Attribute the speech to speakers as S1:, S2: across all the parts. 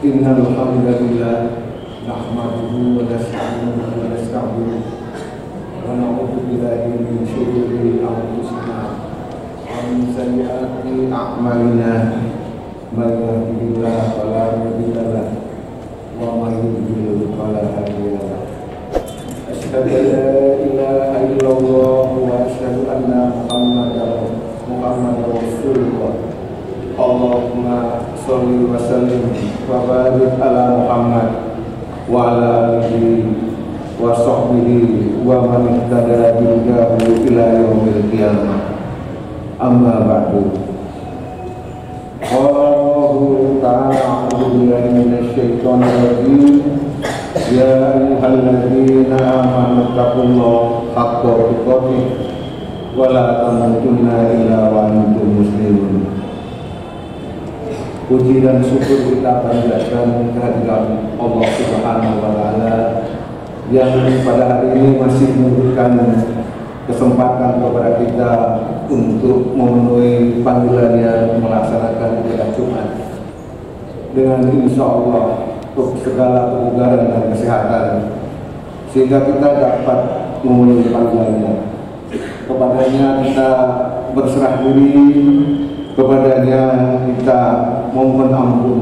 S1: Innal hamdalillah nahmaduhu wa nasta'inuhu wa nastaghfiruh wa na'udzu billahi min shururi anfusina wa min sayyiati a'malina may yahdihillahu fala mudilla lahu wa may yudlil fala hadiya lahu. Asyhadu an la ilaha illallah wa asyhadu anna Muhammadar Rasulullah. Allahumma sholli wa sallim wa barik ala Muhammad wa ala alihi wa sahbihi wa man ihtada bihudahu ila yaumil qiyamah. Amma ba'du. Allahu ta'ala a'udzu billahi minasy syaithanir rajim. Ya ayyuhalladzina amanu taqullaha haqqa tuqatih wa la tamutunna illa wa antum muslimun. Puji dan syukur kita panjatkan kehadiran Allah Subhanahu wa Ta'ala yang pada hari ini masih memberikan kesempatan kepada kita untuk memenuhi panggilannya melaksanakan ibadah Jumat dengan insya Allah untuk segala kebugaran dan kesehatan, sehingga kita dapat memenuhi panggilannya. Kepadanya kita berserah diri, kepadanya kita mohon ampun,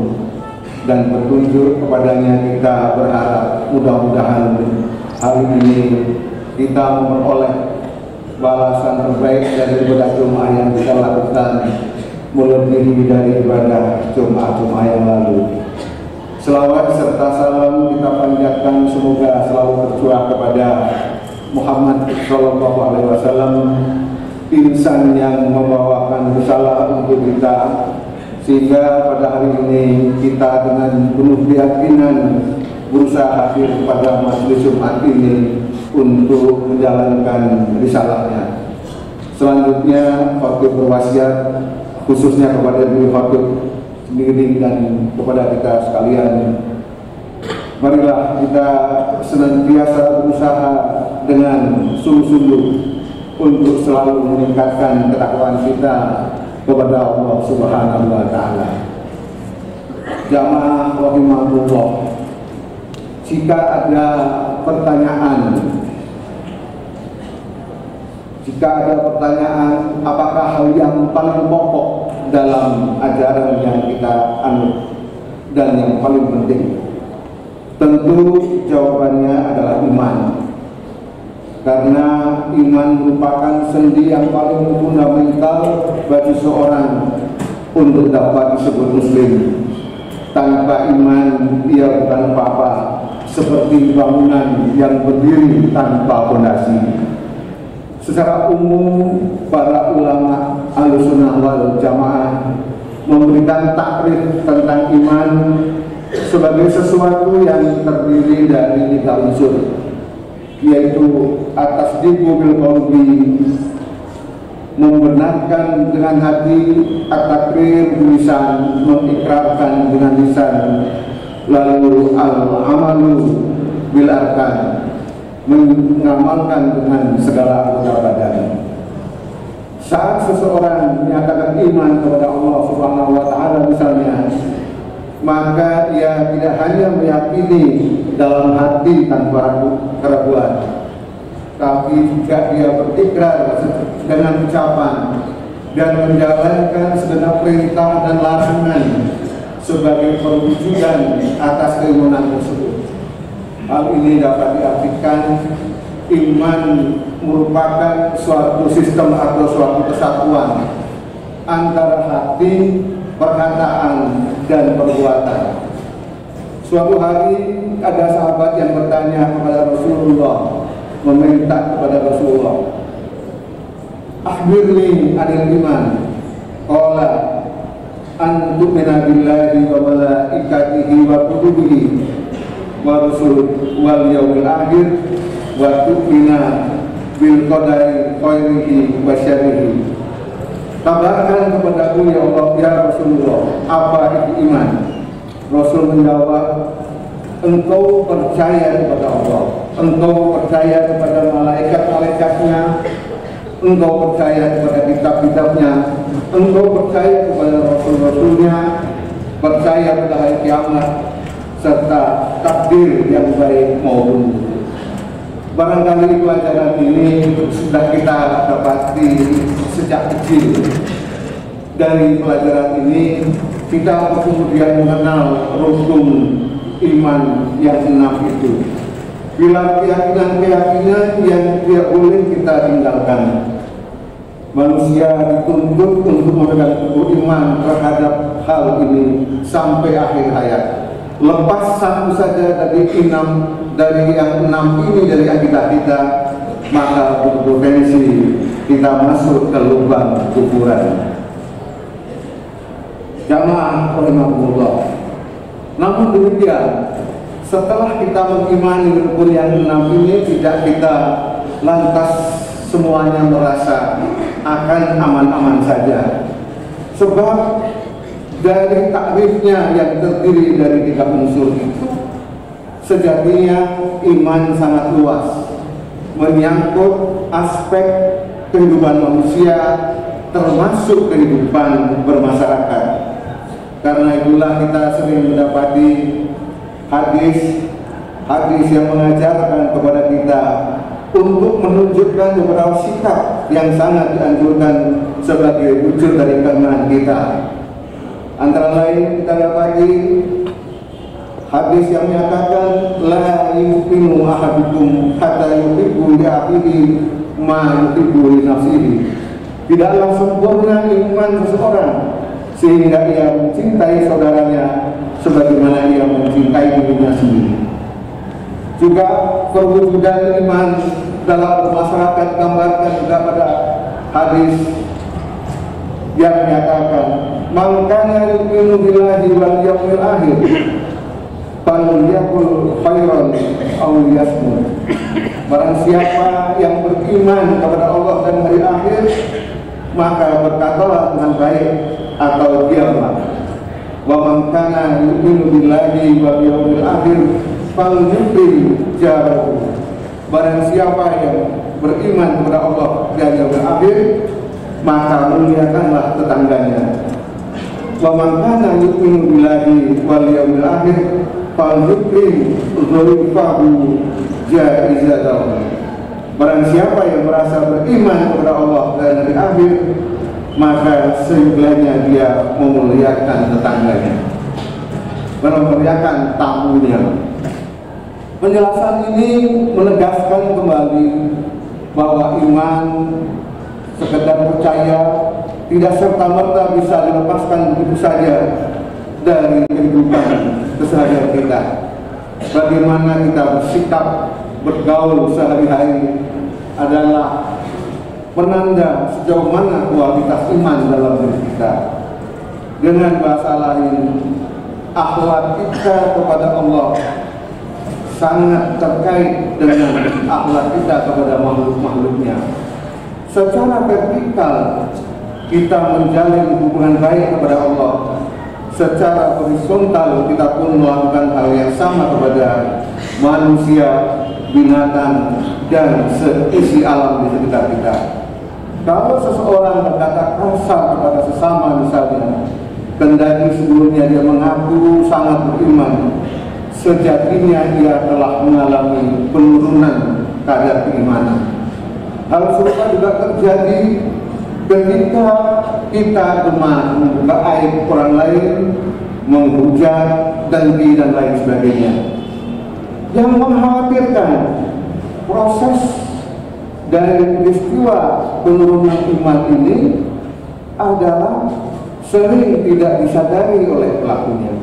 S1: dan petunjuk kepadanya kita berharap mudah-mudahan hari ini kita memperoleh balasan terbaik dari ibadah Jumat yang kita lakukan melebihi dari ibadah Jumat-Jumat yang lalu. Selawat serta salam kita panjatkan semoga selalu tercurah kepada Muhammad Sallallahu Alaihi Wasallam, insan yang membawakan risalah untuk kita, sehingga pada hari ini kita dengan penuh keyakinan berusaha hadir pada majelis Jumat ini untuk menjalankan risalahnya. Selanjutnya khotib berwasiat khususnya kepada diri khotib sendiri dan kepada kita sekalian, marilah kita senantiasa berusaha dengan sungguh-sungguh untuk selalu meningkatkan ketakwaan kita kepada Allah Subhanahu wa Ta'ala. Jamaah rahimahullah, jika ada pertanyaan, apakah hal yang paling pokok dalam ajaran yang kita anut dan yang paling penting, tentu jawabannya adalah iman. Karena iman merupakan sendi yang paling fundamental bagi seorang untuk dapat disebut muslim. Tanpa iman ia bukan apa-apa, seperti bangunan yang berdiri tanpa fondasi. Secara umum para ulama Ahlussunnah wal Jamaah memberikan takrif tentang iman sebagai sesuatu yang terdiri dari 3 unsur, yaitu atas bil qalbi, membenarkan dengan hati, at-takrir bilisan, mengikrarkan dengan lisan, lalu al-amalu bil arkan, mengamalkan dengan segala anggota badan. Saat seseorang menyatakan iman kepada Allah Subhanahu wa Ta'ala misalnya, maka ia tidak hanya meyakini dalam hati tanpa keraguan, tapi jika dia berikrar dengan ucapan dan menjalankan segenap perintah dan larangan sebagai perwujudan atas keimanan tersebut. Hal ini dapat diartikan iman merupakan suatu sistem atau suatu kesatuan antara hati, perkataan, dan perbuatan. Suatu hari ada sahabat yang bertanya kepada Rasulullah, meminta kepada Rasulullah, akhbirni anil iman. Qala an tu'mina billahi wa malaikatihi wa kutubihi wa rusulihi wal yaumil akhir wa tu'mina bil qadari khairihi wa syarrihi. Kabarkan kepadaku ya Allah, ya Rasulullah, apa itu iman? Rasul menjawab, engkau percaya kepada Allah, engkau percaya kepada malaikat-malaikatnya, engkau percaya kepada kitab-kitabnya, engkau percaya kepada rasul-rasulnya, percaya pada hari kiamat, serta takdir yang baik maupun buruk. Barangkali pelajaran ini sudah kita dapati sejak kecil. Dari pelajaran ini kita kemudian mengenal rukun iman yang 6 itu. Bila keyakinan-keyakinan yang tidak boleh kita tinggalkan. Manusia dituntut untuk memegang teguh iman terhadap hal ini sampai akhir hayat. Lepas satu saja dari yang 6 ini dari akidah kita, maka berpotensi kita masuk ke lubang kuburan. Jamaah rahimahullah. Namun demikian, setelah kita mengimani rukun yang 6 ini, tidak kita lantas semuanya merasa akan aman-aman saja. Sebab dari takrifnya yang terdiri dari 3 unsur itu, sejatinya iman sangat luas, menyangkut aspek kehidupan manusia, termasuk kehidupan bermasyarakat. Karena itulah kita sering mendapati hadis yang mengajarkan kepada kita untuk menunjukkan beberapa sikap yang sangat dianjurkan sebagai wujud dari keimanan kita. Antara lain kita dapati hadis yang menyatakan la yu'minu ahadukum hatta yuhibbu li akhihi ma yuhibbu li nafsihi. Tidaklah sempurna iman seseorang sehingga ia mencintai saudaranya sebagaimana ia mencintai dirinya sendiri. Juga perwujudan iman dalam masyarakat gambarkan juga pada hadis yang menyatakan man kana yu'minu billahi wal yawmil akhir falyakul khairan aw liyasmut. Barang siapa yang beriman kepada Allah dan hari akhir, maka berkatalah dengan baik atau diamlah. Wa man kana yu'minu billahi wal yawmil akhir falyukrim jarahu. Barang siapa yang beriman kepada Allah dan yaumil akhir, maka muliakanlah tetangganya. Wa man kana yu'minu billahi wal yawmil akhir falyukrim dhaifahu jaizatahu. Barang siapa yang merasa beriman kepada Allah dan hari akhir, maka seyogyanya dia memuliakan tetangganya, memuliakan tamunya. Penjelasan ini menegaskan kembali bahwa iman sekedar percaya tidak serta-merta bisa dilepaskan begitu saja dari kehidupan keseharian kita. Bagaimana kita bersikap, bergaul sehari-hari adalah penanda sejauh mana kualitas iman dalam diri kita. Dengan bahasa lain, akhlak kita kepada Allah sangat terkait dengan akhlak kita kepada makhluk-makhluknya. Secara vertikal kita menjalin hubungan baik kepada Allah. Secara horizontal kita pun melakukan hal yang sama kepada manusia, binatang, dan seisi alam di sekitar kita. Kalau seseorang berkata kasar kepada sesama misalnya, kendati sebelumnya dia mengaku sangat beriman, sejatinya ia telah mengalami penurunan kadar keimanan. Hal serupa juga terjadi ketika kita gemar membuka aib orang lain, menghujat, dengki, dan lain sebagainya. Yang mengkhawatirkan proses dari peristiwa penurunan iman ini adalah sering tidak disadari oleh pelakunya.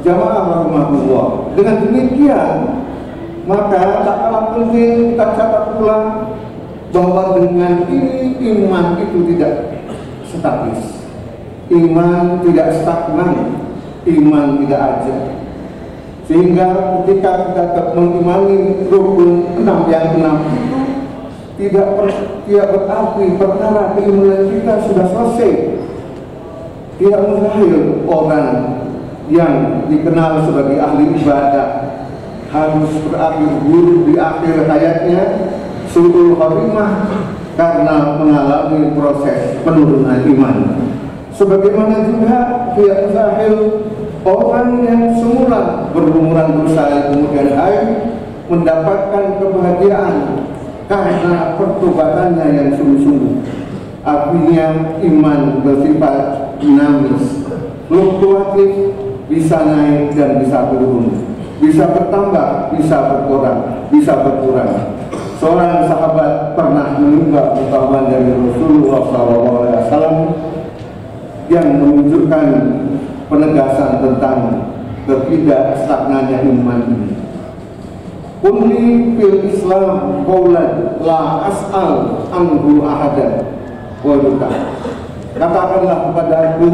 S1: Jamaah rahimahullah. Dengan demikian, maka tak kalah penting kita catat pula bahwa dengan ini iman itu tidak statis, iman tidak stagnan, iman tidak aja. Sehingga ketika kita mengimani rukun 6 yang 6 itu tidak berarti perkara keimanan kita sudah selesai. Tidak mustahil orang yang dikenal sebagai ahli ibadah harus berakhir buruk di akhir hayatnya, su'ul khatimah, karena mengalami proses penurunan iman. Sebagaimana juga tidak mustahil Orang yang semula berumuran dosa kemudian hari mendapatkan kebahagiaan karena pertobatannya yang sungguh-sungguh. Artinya iman bersifat dinamis, fluktuatif, bisa naik dan bisa turun, bisa bertambah, bisa berkurang, bisa berkurang. Seorang sahabat pernah menimba pengetahuan dari Rasulullah SAW yang menunjukkan penegasan tentang ketidakstagnannya iman ini. Qulli fil Islam qawlan la as'al anhu ahadan wa yuka. Katakanlah kepadaku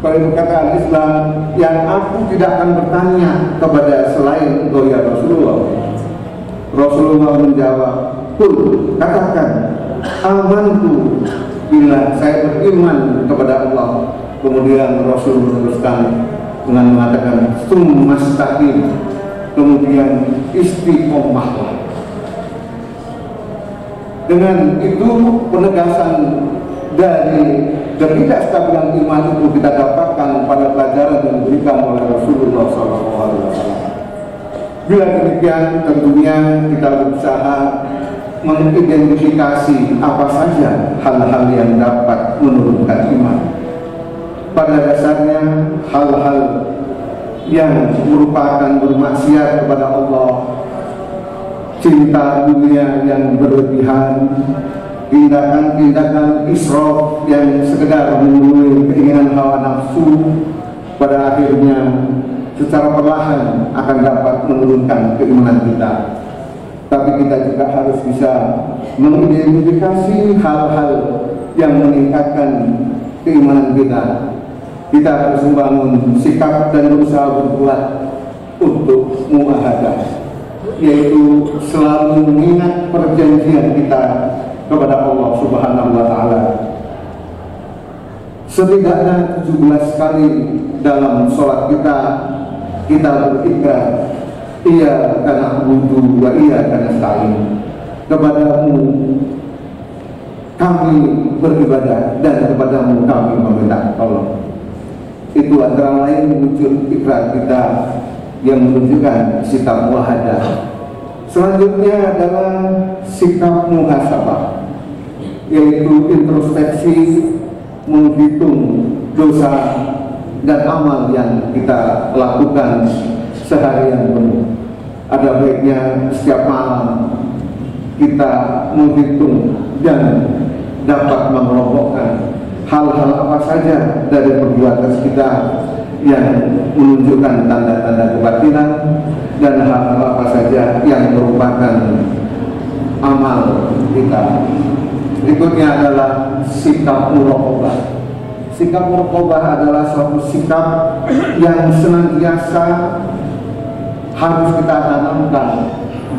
S1: perkataan Islam yang aku tidak akan bertanya kepada selain engkau ya Rasulullah. Rasulullah menjawab, "Qul, katakan, amantu bila saya beriman kepada Allah." Kemudian Rasul meneruskan dengan mengatakan summastaqim, kemudian istiqomahlah. Dengan itu penegasan dari ketidakstabilan iman itu kita dapatkan pada pelajaran yang diberikan oleh Rasulullah SAW. Bila demikian tentunya kita berusaha mengidentifikasi apa saja hal-hal yang dapat menurunkan iman. Pada dasarnya hal-hal yang merupakan bermaksiat kepada Allah, cinta dunia yang berlebihan, tindakan-tindakan israf yang sekedar memenuhi keinginan hawa nafsu, pada akhirnya secara perlahan akan dapat menurunkan keimanan kita. Tapi kita juga harus bisa mengidentifikasi hal-hal yang meningkatkan keimanan kita. Kita harus membangun sikap dan berusaha berbuat untuk muahadah, yaitu selalu mengingat perjanjian kita kepada Allah Subhanahu wa Ta'ala. Setidaknya 17 kali dalam sholat kita berikrar, iya karena butuh wa iya karena sa'in, kepadamu kami beribadah dan kepadamu kami meminta tolong. Itu antara lain wujud ikrar kita yang menunjukkan sikap muahadah. Selanjutnya adalah sikap muhasabah, yaitu introspeksi, menghitung dosa dan amal yang kita lakukan seharian penuh. Ada baiknya setiap malam kita menghitung dan dapat mengelompokkan hal-hal apa saja dari perbuatan kita yang menunjukkan tanda-tanda kebatilan dan hal-hal apa saja yang merupakan amal kita. Berikutnya adalah sikap muraqabah. Sikap muraqabah adalah suatu sikap yang senantiasa harus kita tanamkan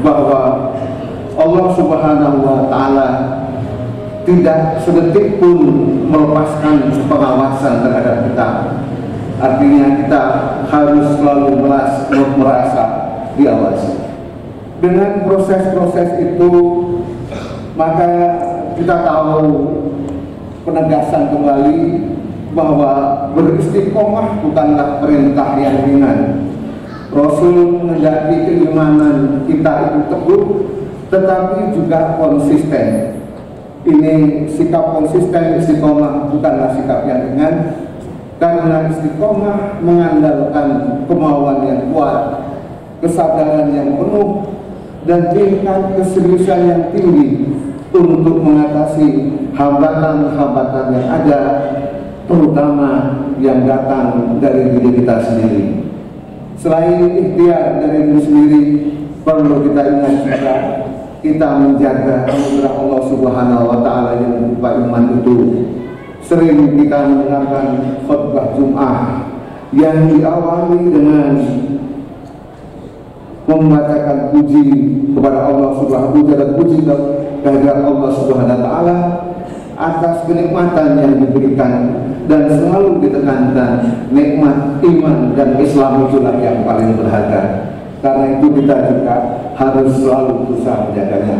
S1: bahwa Allah Subhanahu wa Ta'ala tidak sedetik pun melepaskan pengawasan terhadap kita. Artinya kita harus selalu merasa diawasi. Dengan proses-proses itu, maka kita tahu penegasan kembali bahwa beristiqomah bukanlah perintah yang ringan. Rasul menghendaki keimanan kita itu teguh, tetapi juga konsisten. Ini sikap konsisten istiqomah bukanlah sikap yang ringan, karena istiqomah mengandalkan kemauan yang kuat, kesadaran yang penuh, dan tingkat keseriusan yang tinggi untuk mengatasi hambatan-hambatan yang ada, terutama yang datang dari diri kita sendiri. Selain ikhtiar dari diri sendiri, perlu kita ingat juga kita menjaga anugerah Allah Subhanahu wa Ta'ala yang berupa iman itu. Sering kita mendengarkan khutbah Jum'ah yang diawali dengan membacakan puji kepada Allah Subhanahu wa Ta'ala, puji kehadirat Allah Subhanahu wa Ta'ala atas kenikmatan yang diberikan, dan selalu ditekankan nikmat iman dan Islam itulah yang paling berharga. Karena itu kita juga harus selalu berusaha menjaganya.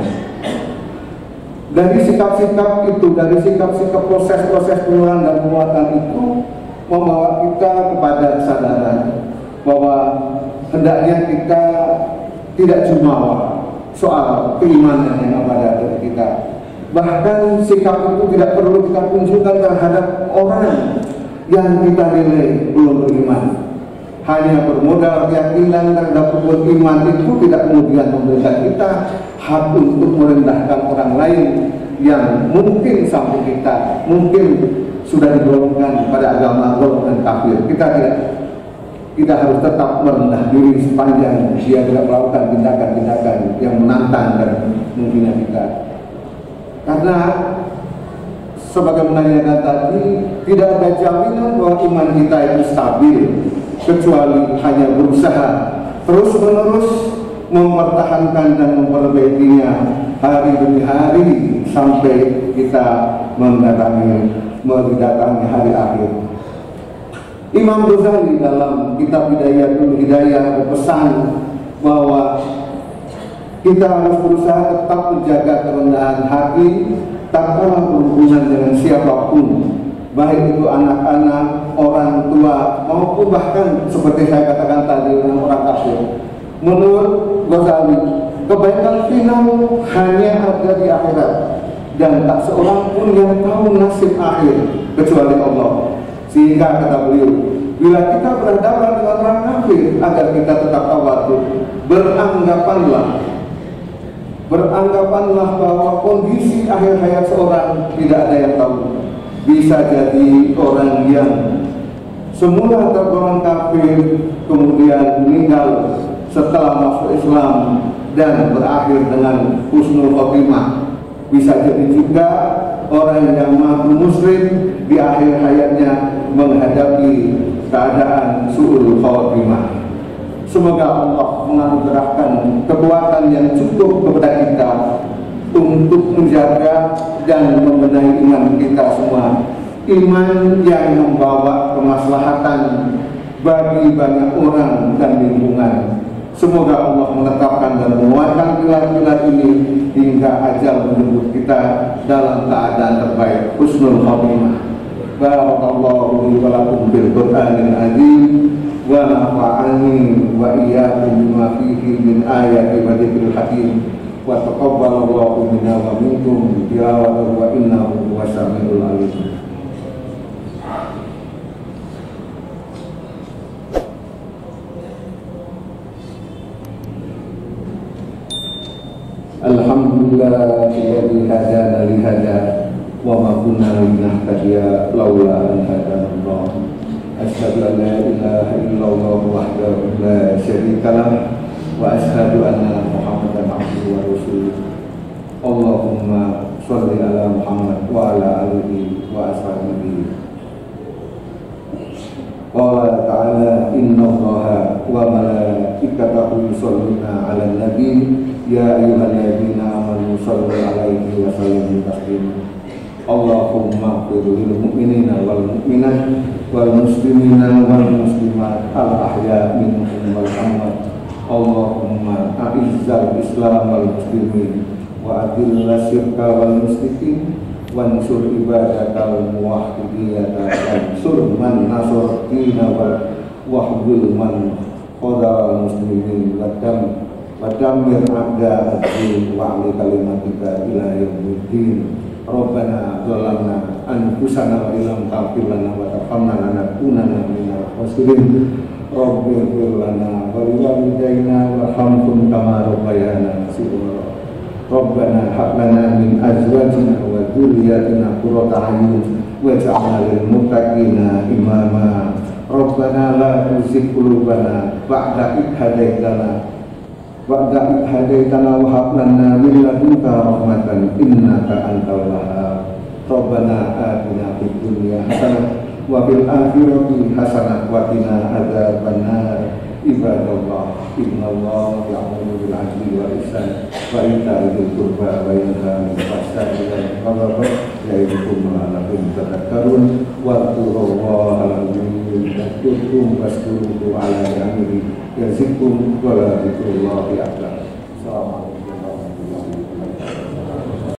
S1: Dari sikap-sikap itu, dari sikap-sikap proses-proses penularan dan penguatan itu, membawa kita kepada kesadaran bahwa hendaknya kita tidak jumawa soal keimanan yang ada dari kita. Bahkan sikap itu tidak perlu kita tunjukkan terhadap orang yang kita nilai belum beriman. Hanya bermodal keyakinan terhadap iman itu tidak kemudian memberikan kita hak untuk merendahkan orang lain yang mungkin sampai kita, mungkin sudah digolongkan pada agama golongan kafir. Kita harus tetap merendah diri sepanjang dia tidak melakukan tindakan-tindakan yang menantang dan menghina kita. Karena sebagaimana yang tadi, tidak ada jaminan bahwa iman kita itu stabil kecuali hanya berusaha terus-menerus mempertahankan dan memperbaikinya hari demi hari sampai kita mendatangi hari akhir. Imam Ghazali dalam kitab Bidayatul Hidayah berpesan bahwa kita harus berusaha tetap menjaga kerendahan hati tak kalah berhubungan dengan siapapun, baik itu anak-anak, orang tua, maupun bahkan seperti saya katakan tadi dengan orang kafir. Menurut Ghazali, kebaikan final hanya ada di akhirat dan tak seorang pun yang tahu nasib akhir kecuali Allah. Sehingga kata beliau, bila kita berhadapan dengan orang kafir, agar kita tetap tawadhu, beranggapanlah bahwa kondisi akhir hayat seorang tidak ada yang tahu. Bisa jadi orang yang semula tergolong kafir kemudian meninggal setelah masuk Islam dan berakhir dengan husnul khotimah. Bisa jadi juga orang yang mampu muslim di akhir hayatnya menghadapi keadaan su'ul khotimah. Semoga Allah menganugerahkan kekuatan yang cukup kepada kita untuk menjaga dan membenahi iman kita semua. Iman yang membawa kemaslahatan bagi banyak orang dan lingkungan. Semoga Allah menetapkan dan menguatkan pilar-pilar ini hingga ajal menjemput kita dalam keadaan terbaik, husnul khotimah. Barakallahu li wa lakum bil Qur'anil azim wa nafa'ani wa iyyakum bima fihi min ayati wa dzikril hakim wa taqabbalallahu minna wa minkum tilawatahu wa innahu wasami'ul alim. Alhamdulillahilladzi hadana li hada wa ma kunna linahtadiya laula an hadana Allah. Asyhadu an la ilaha illallah wahdahu la syarika lah wa asyhadu anna Muhammadan abduhu wa rasuluh. Allahumma shalli ala Muhammad wa ala alihi wa ashabihi. Qala ta'ala innallaha wa malaikatahu yusholluna 'alan nabi ya ayyuhalladzina amanu shallu 'alaihi wa sallimu taslima. Allahumma ighfir lil mu'minina wal mu'minat wal muslimina wal muslimat al ahya minhum wal amwat. Allahumma a'izzal islam wal muslimin wa adillas syirka wal musyrikin wansur ibadatal muwahhidina wansur man nasara dina wahdul man qadal muslimin wa damir a'da ad-din wa ali kalimatika ila yaumiddin. Rabbana zalamna anfusana wa illam taghfir lana wa tarhamna lanakunanna minal khasirin. Rabbighfir lana wa liwalidayna warhamhum kama rabbayana shighara. Rabbana hab lana min azwajina wa dhurriyyatina qurrata a'yun waj'alna lil muttaqina imama. Rabbana la tuzigh qulubana ba'da idh hadaitana wa hab lana min ladunka rahmatan innaka antal wahhab. Rabbana atina fid dunya hasanah wa fil akhirati hasanah wa qina adzabannar. Ibadallah, innallaha ya'muru bil 'adli wal ihsan wa ita'i dzil qurba wa yanha 'anil fahsya'i wal munkar ya'idukum la'allakum tadhakkarun wa dhkurullaha yadhkurkum washkuruhu 'ala ni'amihi yazidkum wa la dzikrullahi akbar. Assalamualaikum.